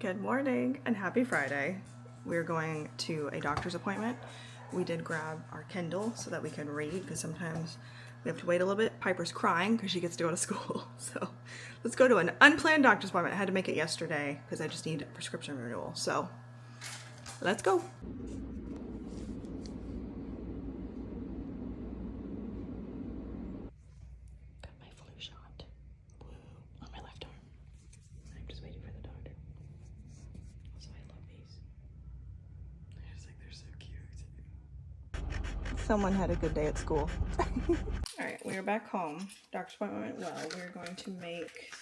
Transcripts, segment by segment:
Good morning and happy Friday. We're going to a doctor's appointment. We did grab our Kindle so that we can read because sometimes we have to wait a little bit. Piper's crying because she gets to go to school. So let's go to an unplanned doctor's appointment. I had to make it yesterday because I just need a prescription renewal. So let's go. Got my flu shot. Woo, on my left arm. I'm just waiting for the doctor. Also, I love these. I just think they're so cute. Someone had a good day at school. Alright, we are back home. Doctor's appointment went well. We're going to make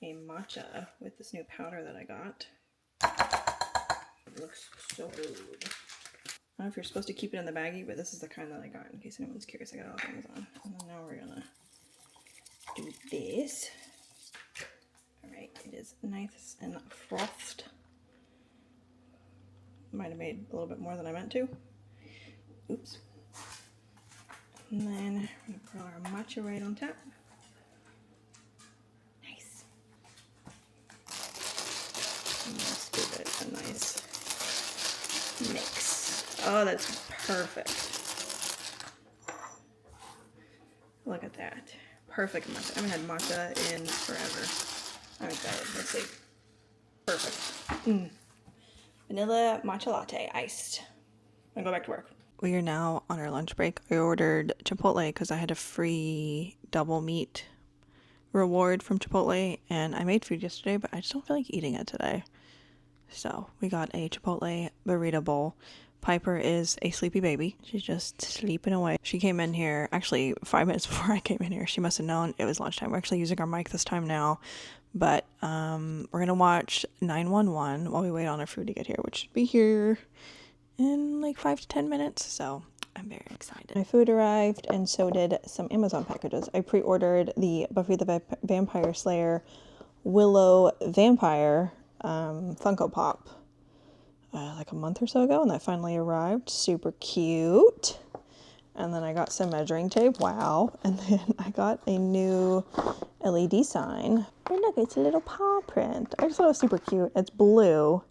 a matcha with this new powder that I got. It looks so good. I don't know if you're supposed to keep it in the baggie, but this is the kind that I got in case anyone's curious. I got it off Amazon. And then now we're gonna do this. Alright, it is nice and frothed. Might have made a little bit more than I meant to. Oops. And then we're gonna put our matcha right on top. Nice. And let's give it a nice mix. Oh, that's perfect. Look at that. Perfect matcha. I haven't had matcha in forever. I'm excited. Let's see. Perfect. Vanilla matcha latte, iced. I'm gonna go back to work. We are now on our lunch break. I ordered Chipotle because I had a free double meat reward from Chipotle, and I made food yesterday, but I just don't feel like eating it today. So we got a Chipotle burrito bowl. Piper is a sleepy baby. She's just sleeping away. She came in here, actually 5 minutes before I came in here. She must have known it was lunchtime. We're actually using our mic this time now, but we're gonna watch 911 while we wait on our food to get here, which should be here in like 5 to 10 minutes. So I'm very excited. My food arrived, and so did some Amazon packages. I pre-ordered the Buffy the Vampire Slayer Willow Vampire Funko Pop like a month or so ago, and that finally arrived. Super cute. And then I got some measuring tape. Wow. And then I got a new LED sign. Oh look, it's a little paw print. I just thought it was super cute. It's blue,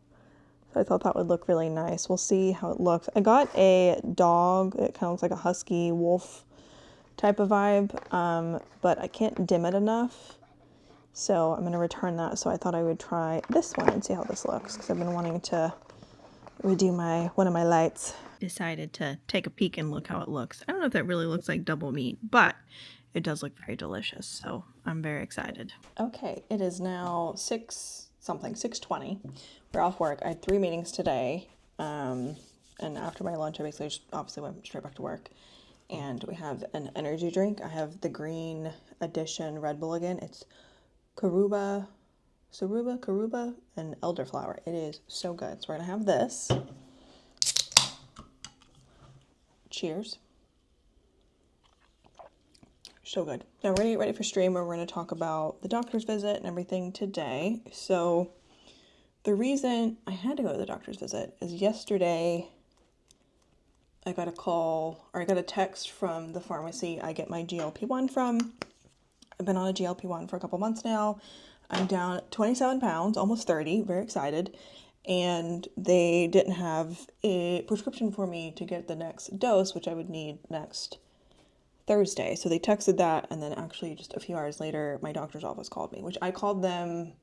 so I thought that would look really nice. We'll see how it looks. I got a dog. It kind of looks like a husky wolf type of vibe, but I can't dim it enough. So I'm going to return that. So I thought I would try this one and see how this looks, because I've been wanting to redo one of my lights. Decided to take a peek and look how it looks. I don't know if that really looks like double meat, but it does look very delicious. So I'm very excited. Okay, it is now 6:20. We're off work. I had 3 meetings today. And after my lunch, I basically just obviously went straight back to work. And we have an energy drink. I have the green edition Red Bull again. It's Karuba, and elderflower. It is so good. So we're gonna have this. Cheers. So good. Now we're ready for stream, where we're gonna talk about the doctor's visit and everything today. So the reason I had to go to the doctor's visit is yesterday I got a text from the pharmacy I get my GLP-1 from. I've been on a GLP-1 for a couple months now. I'm down 27 pounds, almost 30, very excited. And they didn't have a prescription for me to get the next dose, which I would need next Thursday. So they texted that, and then actually just a few hours later, my doctor's office called me, which I called them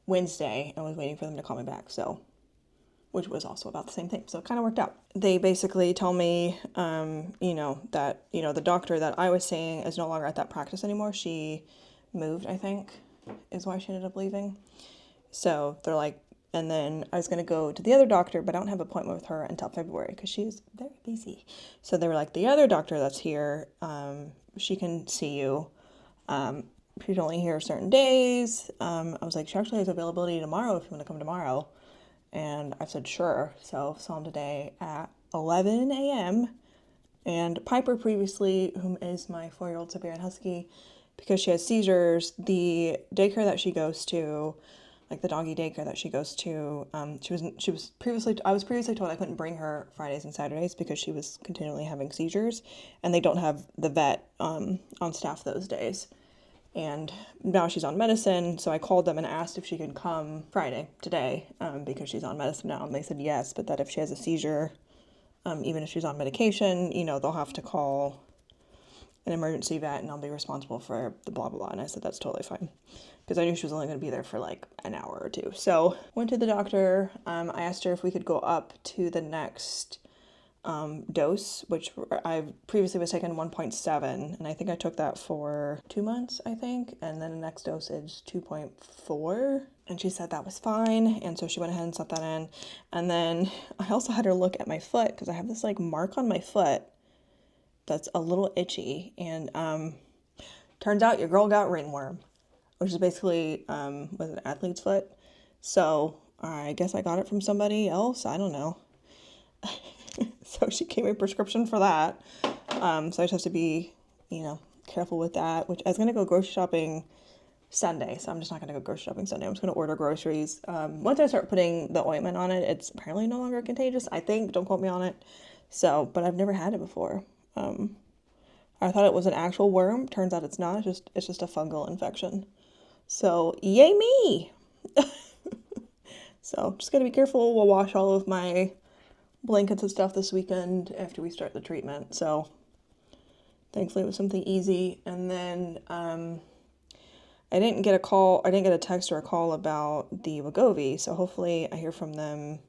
Wednesday and was waiting for them to call me back. So, which was also about the same thing. So it kind of worked out. They basically tell me, that, the doctor that I was seeing is no longer at that practice anymore. She moved, I think, is why she ended up leaving. So they're like, and then I was going to go to the other doctor, but I don't have an appointment with her until February because she's very busy. So they were like, the other doctor that's here, she can see you. She's only here certain days. I was like, she actually has availability tomorrow if you want to come tomorrow. And I said, sure. So saw him today at 11 a.m. And Piper previously, whom is my 4-year-old Siberian Husky, because she has seizures, the daycare that she goes to, like the doggy daycare that she goes to, I was previously told I couldn't bring her Fridays and Saturdays because she was continually having seizures, and they don't have the vet on staff those days. And now she's on medicine, so I called them and asked if she could come Friday, today, because she's on medicine now, and they said yes, but that if she has a seizure, even if she's on medication, you know, they'll have to call an emergency vet and I'll be responsible for the blah, blah, blah. And I said, that's totally fine. Because I knew she was only going to be there for like an hour or two. So went to the doctor. I asked her if we could go up to the next dose, which I previously was taking 1.7. And I think I took that for 2 months, I think. And then the next dosage, 2.4. And she said that was fine. And so she went ahead and set that in. And then I also had her look at my foot because I have this like mark on my foot that's a little itchy. And turns out your girl got ringworm, which is basically was an athlete's foot. So I guess I got it from somebody else. I don't know. So she gave me a prescription for that. So I just have to be, you know, careful with that, which I was going to go grocery shopping Sunday. So I'm just not going to go grocery shopping Sunday. I'm just going to order groceries. Once I start putting the ointment on it, it's apparently no longer contagious. I think, don't quote me on it. So, but I've never had it before. I thought it was an actual worm. Turns out it's not. It's just a fungal infection. So yay me. So just gotta be careful. We'll wash all of my blankets and stuff this weekend after we start the treatment. So thankfully it was something easy. And then I didn't get a text or a call about the Wegovy. So hopefully I hear from them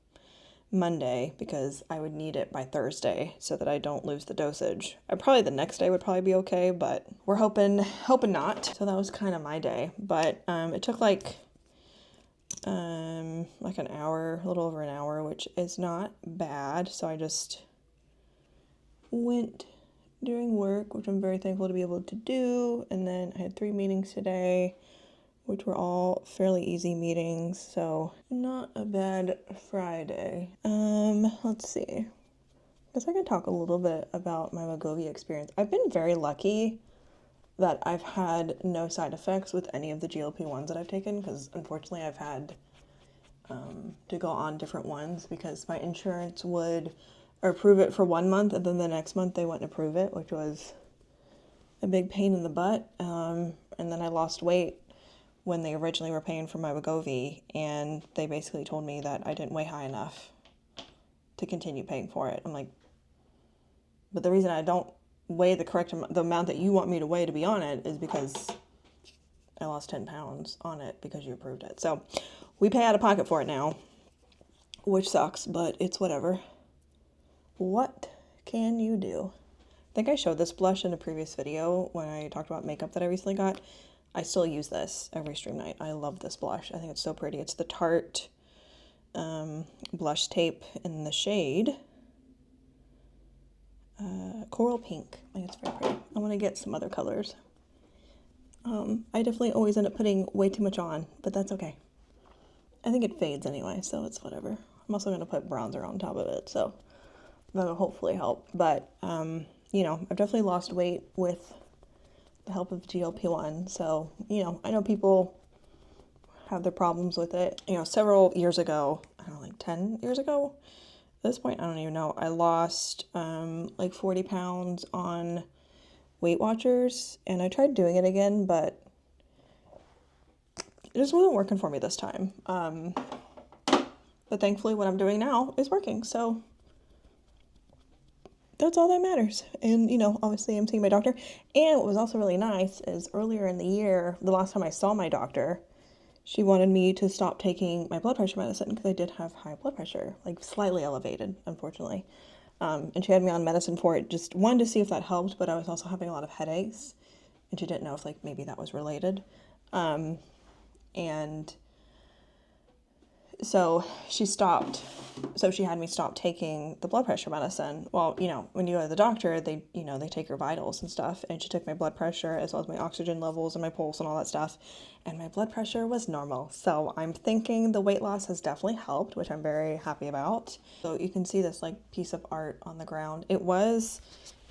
Monday because I would need it by Thursday so that I don't lose the dosage. Probably the next day would probably be okay, but we're hoping not. So that was kind of my day. But it took like an hour, a little over an hour, which is not bad. So I just went during work, which I'm very thankful to be able to do. And then I had 3 meetings today, which were all fairly easy meetings. So not a bad Friday. Let's see. I guess I can talk a little bit about my Wegovy experience. I've been very lucky that I've had no side effects with any of the GLP-1s that I've taken, because unfortunately I've had to go on different ones because my insurance would approve it for 1 month and then the next month they wouldn't approve it, which was a big pain in the butt. And then I lost weight when they originally were paying for my Wegovy, and they basically told me that I didn't weigh high enough to continue paying for it. I'm like, but the reason I don't weigh the amount that you want me to weigh to be on it is because I lost 10 pounds on it because you approved it. So we pay out of pocket for it now, which sucks, but it's whatever. What can you do? I think I showed this blush in a previous video when I talked about makeup that I recently got. I still use this every stream night. I love this blush. I think it's so pretty. It's the Tarte blush tape in the shade Coral Pink. I think it's very pretty. I want to get some other colors. I definitely always end up putting way too much on, but that's okay. I think it fades anyway, so it's whatever. I'm also going to put bronzer on top of it, so that'll hopefully help. But, you know, I've definitely lost weight with the help of GLP-1. So, you know, I know people have their problems with it. You know, several years ago, I don't know, like 10 years ago, at this point, I don't even know, I lost like 40 pounds on Weight Watchers, and I tried doing it again, but it just wasn't working for me this time. But thankfully what I'm doing now is working, so that's all that matters. And, you know, obviously I'm seeing my doctor. And what was also really nice is earlier in the year, the last time I saw my doctor, she wanted me to stop taking my blood pressure medicine because I did have high blood pressure, like slightly elevated, unfortunately. And she had me on medicine for it, just one to see if that helped, but I was also having a lot of headaches, and she didn't know if like maybe that was related. And so she had me stop taking the blood pressure medicine. Well, you know, when you go to the doctor, they take your vitals and stuff, and she took my blood pressure as well as my oxygen levels and my pulse and all that stuff, and my blood pressure was normal. So I'm thinking the weight loss has definitely helped, which I'm very happy about. So you can see this like piece of art on the ground. It was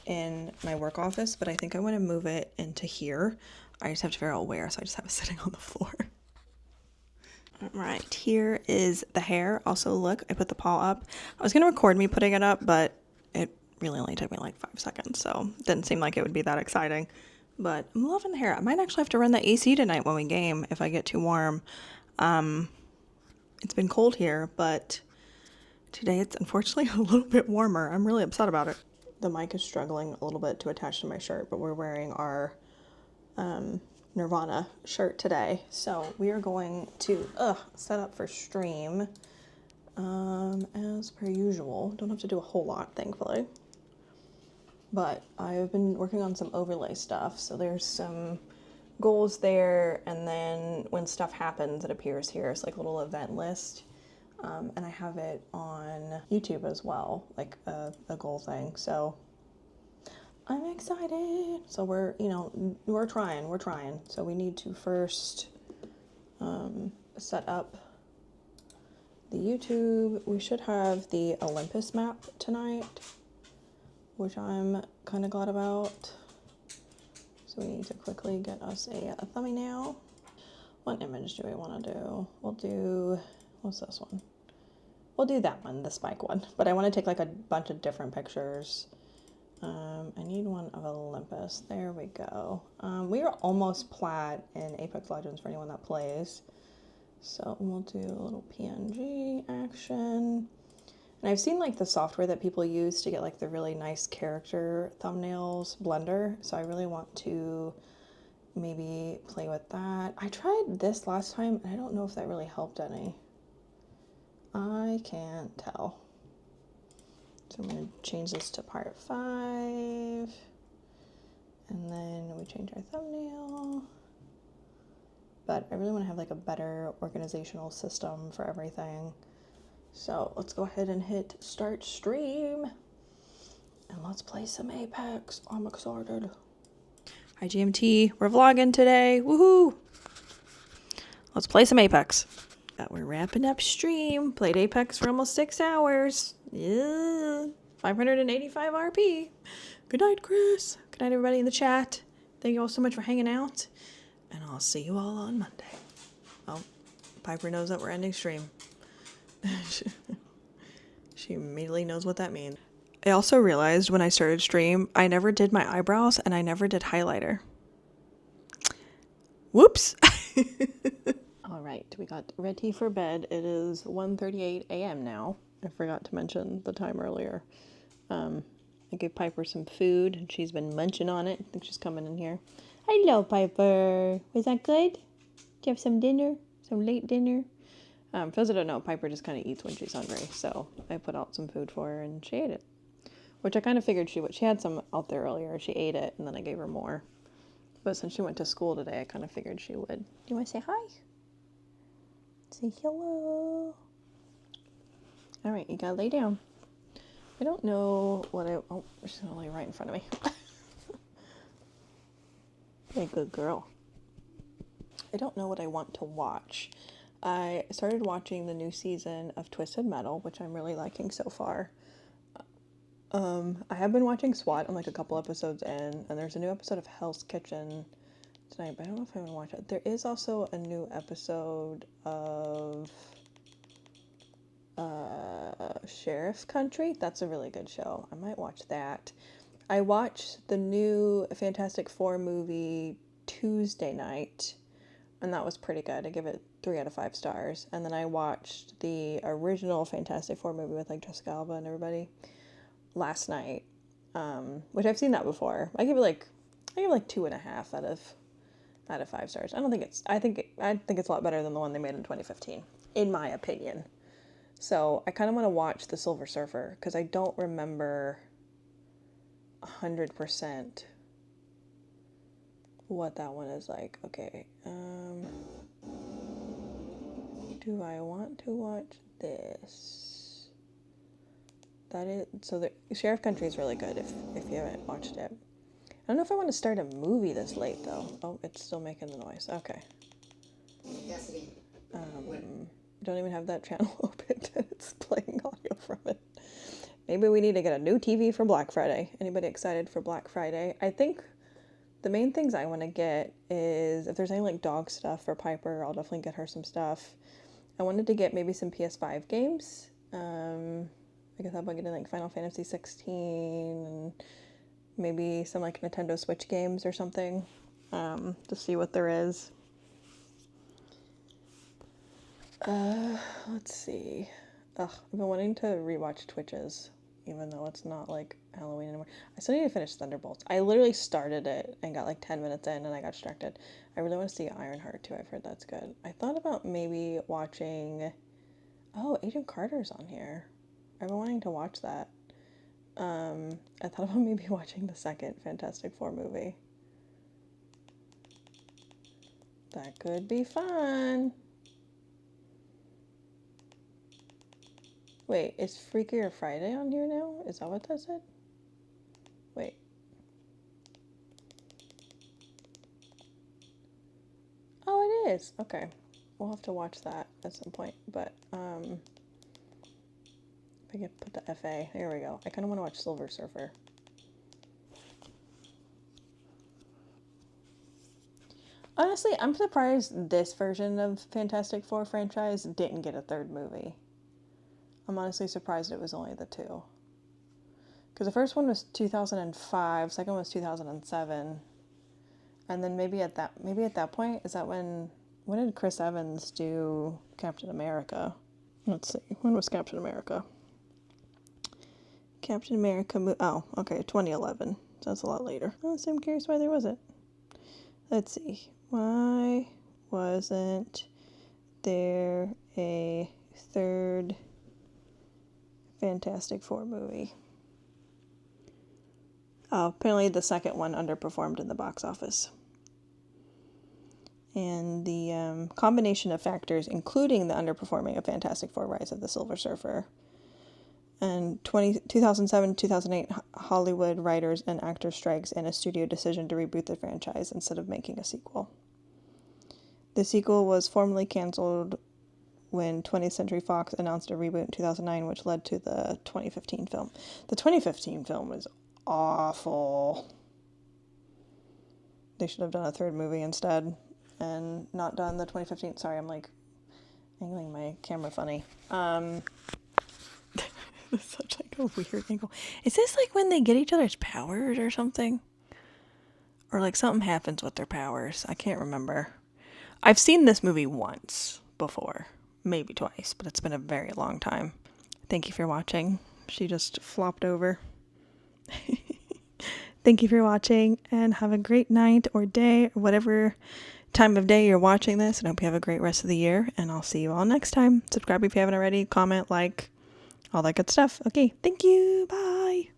in my work office, but I think I want to move it into here. I just have to figure out where, so I just have it sitting on the floor. Right, here is the hair. Also, look, I put the paw up. I was going to record me putting it up, but it really only took me like 5 seconds, so it didn't seem like it would be that exciting. But I'm loving the hair. I might actually have to run the AC tonight when we game if I get too warm. It's been cold here, but today it's unfortunately a little bit warmer. I'm really upset about it. The mic is struggling a little bit to attach to my shirt, but we're wearing our Nirvana shirt today. So we are going to set up for stream as per usual. Don't have to do a whole lot, thankfully. But I've been working on some overlay stuff. So there's some goals there, and then when stuff happens, it appears here. It's like a little event list. And I have it on YouTube as well, like a goal thing. So I'm excited. So we're trying. So we need to first set up the YouTube. We should have the Olympus map tonight, which I'm kind of glad about. So we need to quickly get us a thumbnail. What image do we want to do? We'll do, what's this one? We'll do that one, the spike one. But I want to take like a bunch of different pictures. I need one of Olympus. There we go. We are almost plat in Apex Legends for anyone that plays. So we'll do a little PNG action. And I've seen like the software that people use to get like the really nice character thumbnails, Blender. So I really want to maybe play with that. I tried this last time and I don't know if that really helped any. I can't tell. So I'm going to change this to part 5. And then we change our thumbnail. But I really want to have like a better organizational system for everything. So let's go ahead and hit start stream. And let's play some Apex. I'm excited. Hi GMT, we're vlogging today. Woohoo! Let's play some Apex. We're wrapping up stream. Played Apex for almost 6 hours. Yeah. 585 RP. Good night, Chris. Good night, everybody in the chat. Thank you all so much for hanging out. And I'll see you all on Monday. Oh, Piper knows that we're ending stream. She immediately knows what that means. I also realized when I started stream, I never did my eyebrows and I never did highlighter. Whoops. All right, we got ready for bed. It is 1:38 a.m. now. I forgot to mention the time earlier. I gave Piper some food and she's been munching on it. I think she's coming in here. Hello, Piper. Was that good? Did you have some dinner? Some late dinner? For those that don't know, Piper just kind of eats when she's hungry. So I put out some food for her and she ate it. Which I kind of figured she would. She had some out there earlier. She ate it and then I gave her more. But since she went to school today, I kind of figured she would. Do you want to say hi? Say hello. All right, you gotta lay down. I don't know what oh, she's gonna lay right in front of me. Hey, good girl. I don't know what I want to watch. I started watching the new season of Twisted Metal, which I'm really liking so far. I have been watching SWAT. I'm like a couple episodes in, and there's a new episode of Hell's Kitchen tonight, but I don't know if I want to watch it. There is also a new episode of Sheriff Country. That's a really good show. I might watch that. I watched the new Fantastic Four movie Tuesday night, and that was pretty good. I give it 3 out of 5 stars. And then I watched the original Fantastic Four movie with like Jessica Alba and everybody last night, which I've seen that before. I give it like 2.5 out of 5 stars. I think it's a lot better than the one they made in 2015, in my opinion. So I kind of want to watch The Silver Surfer because I don't remember 100% what that one is like. Okay, do I want to watch this? That is, so the Sheriff Country is really good if you haven't watched it. I don't know if I want to start a movie this late though. Oh, it's still making the noise. Okay. Don't even have that channel opened and it's playing audio from it. Maybe we need to get a new TV for Black Friday. Anybody excited for Black Friday? I think the main things I want to get is if there's any like dog stuff for Piper, I'll definitely get her some stuff. I wanted to get maybe some PS5 games. I guess I'll be getting like Final Fantasy 16 and Maybe some like Nintendo Switch games or something, to see what there is. Let's see. Ugh, I've been wanting to rewatch Twitches, even though it's not like Halloween anymore. I still need to finish Thunderbolts. I literally started it and got like 10 minutes in and I got distracted. I really want to see Ironheart too. I've heard that's good. I thought about maybe watching... Oh, Agent Carter's on here. I've been wanting to watch that. I thought about maybe watching the second Fantastic Four movie. That could be fun. Wait, is Freakier Friday on here now? Is that what that said? Wait. Oh, it is. Okay. We'll have to watch that at some point. But, if I can put the FA. Here we go. I kind of want to watch Silver Surfer. Honestly, I'm surprised this version of Fantastic Four franchise didn't get a third movie. I'm honestly surprised it was only the two. Because the first one was 2005, second one was 2007. And then maybe at that point, is that when did Chris Evans do Captain America? Let's see. When was Captain America? Captain America, oh, okay, 2011. So that's a lot later. Oh, so I'm curious why there wasn't. Let's see. Why wasn't there a third Fantastic Four movie? Oh, apparently the second one underperformed in the box office. And the combination of factors, including the underperforming of Fantastic Four: Rise of the Silver Surfer, and 2007-2008 Hollywood writers and actors strikes and a studio decision to reboot the franchise instead of making a sequel. The sequel was formally canceled when 20th Century Fox announced a reboot in 2009, which led to the 2015 film. The 2015 film was awful. They should have done a third movie instead and not done the 2015. Sorry, I'm like angling my camera funny. It's such like a weird angle. Is this like when they get each other's powers or something? Or like something happens with their powers? I can't remember. I've seen this movie once before, maybe twice, but it's been a very long time. Thank you for watching. She just flopped over. Thank you for watching and have a great night or day or whatever time of day you're watching this. And I hope you have a great rest of the year and I'll see you all next time. Subscribe if you haven't already, comment, like, all that good stuff. Okay, thank you. Bye.